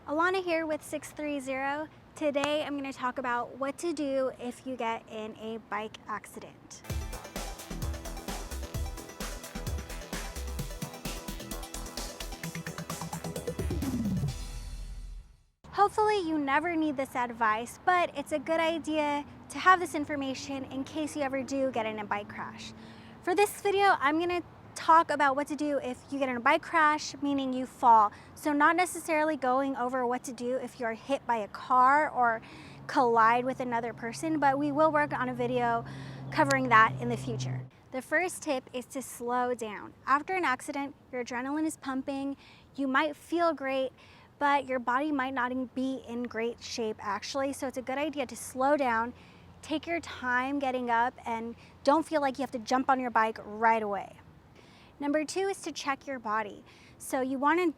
Alana here with 630. Today I'm going to talk about what to do if you get in a bike accident. Hopefully you never need this advice, but it's a good idea to have this information in case you ever do get in a bike crash. For this video, I'm going to talk about what to do if you get in a bike crash, meaning you fall. So not necessarily going over what to do if you're hit by a car or collide with another person, but we will work on a video covering that in the future. The first tip is to slow down. After an accident, your adrenaline is pumping, you might feel great, but your body might not be in great shape actually. So it's a good idea to slow down, take your time getting up, and don't feel like you have to jump on your bike right away. Number two is to check your body. So you want to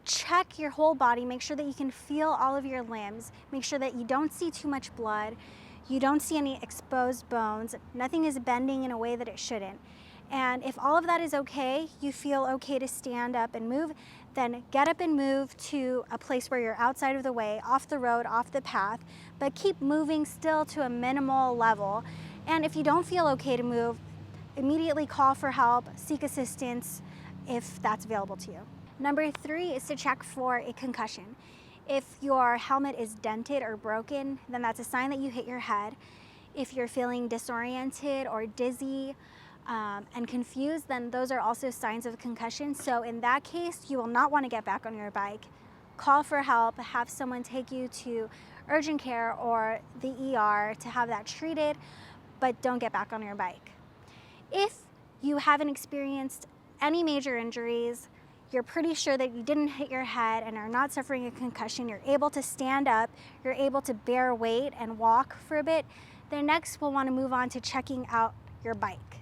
check your whole body, make sure that you can feel all of your limbs, make sure that you don't see too much blood, you don't see any exposed bones, nothing is bending in a way that it shouldn't. And if all of that is okay, you feel okay to stand up and move, then get up and move to a place where you're outside of the way, off the road, off the path, but keep moving still to a minimal level. And if you don't feel okay to move, immediately call for help, seek assistance if that's available to you. Number three is to check for a concussion. If your helmet is dented or broken, then that's a sign that you hit your head. If you're feeling disoriented or dizzy and confused, then those are also signs of concussion. So in that case, you will not want to get back on your bike. Call for help, have someone take you to urgent care or the ER to have that treated, but don't get back on your bike. If you haven't experienced any major injuries, you're pretty sure that you didn't hit your head and are not suffering a concussion, you're able to stand up, you're able to bear weight and walk for a bit, then next we'll want to move on to checking out your bike.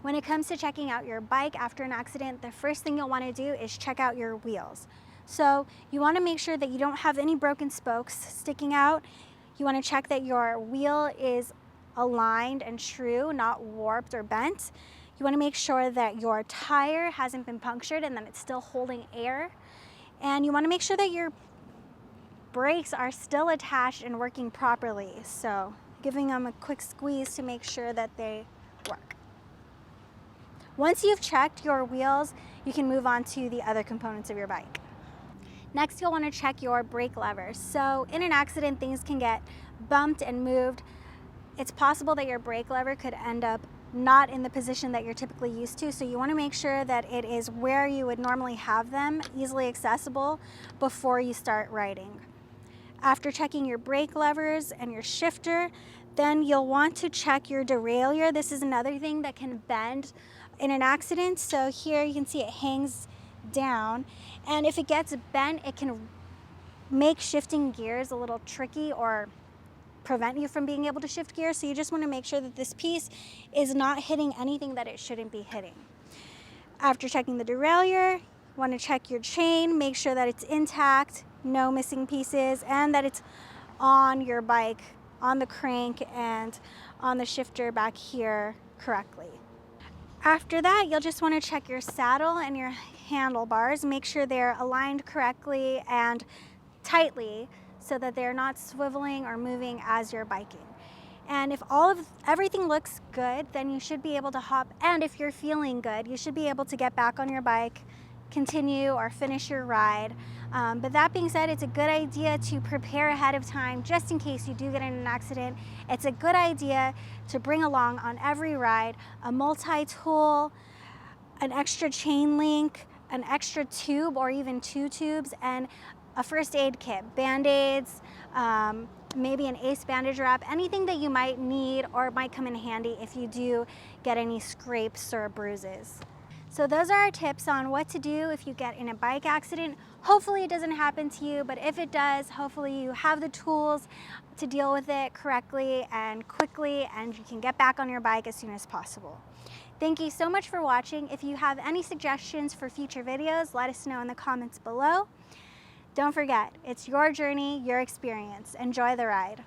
When it comes to checking out your bike after an accident, the first thing you'll want to do is check out your wheels. So you want to make sure that you don't have any broken spokes sticking out. You want to check that your wheel is aligned and true, not warped or bent. You want to make sure that your tire hasn't been punctured and that it's still holding air. And you want to make sure that your brakes are still attached and working properly. So giving them a quick squeeze to make sure that they work. Once you've checked your wheels, you can move on to the other components of your bike. Next, you'll want to check your brake levers. So in an accident, things can get bumped and moved. It's possible that your brake lever could end up not in the position that you're typically used to, so you want to make sure that it is where you would normally have them, easily accessible, before you start riding. After checking your brake levers and your shifter, then you'll want to check your derailleur. This is another thing that can bend in an accident. So here you can see it hangs down, and if it gets bent, it can make shifting gears a little tricky or prevent you from being able to shift gears. So you just want to make sure that this piece is not hitting anything that it shouldn't be hitting. After checking the derailleur, you want to check your chain, make sure that it's intact, no missing pieces, and that it's on your bike, on the crank and on the shifter back here correctly. After that, you'll just want to check your saddle and your handlebars, make sure they're aligned correctly and tightly, so that they're not swiveling or moving as you're biking. And if everything looks good, then you should be able to hop, and if you're feeling good, you should be able to get back on your bike, continue or finish your ride. But that being said, it's a good idea to prepare ahead of time just in case you do get in an accident. It's a good idea to bring along on every ride a multi-tool, an extra chain link, an extra tube or even two tubes, and a first aid kit, Band-Aids, maybe an ace bandage wrap, anything that you might need or might come in handy if you do get any scrapes or bruises. So those are our tips on what to do if you get in a bike accident. Hopefully it doesn't happen to you, but if it does, hopefully you have the tools to deal with it correctly and quickly, and you can get back on your bike as soon as possible. Thank you so much for watching. If you have any suggestions for future videos, let us know in the comments below. Don't forget, it's your journey, your experience. Enjoy the ride.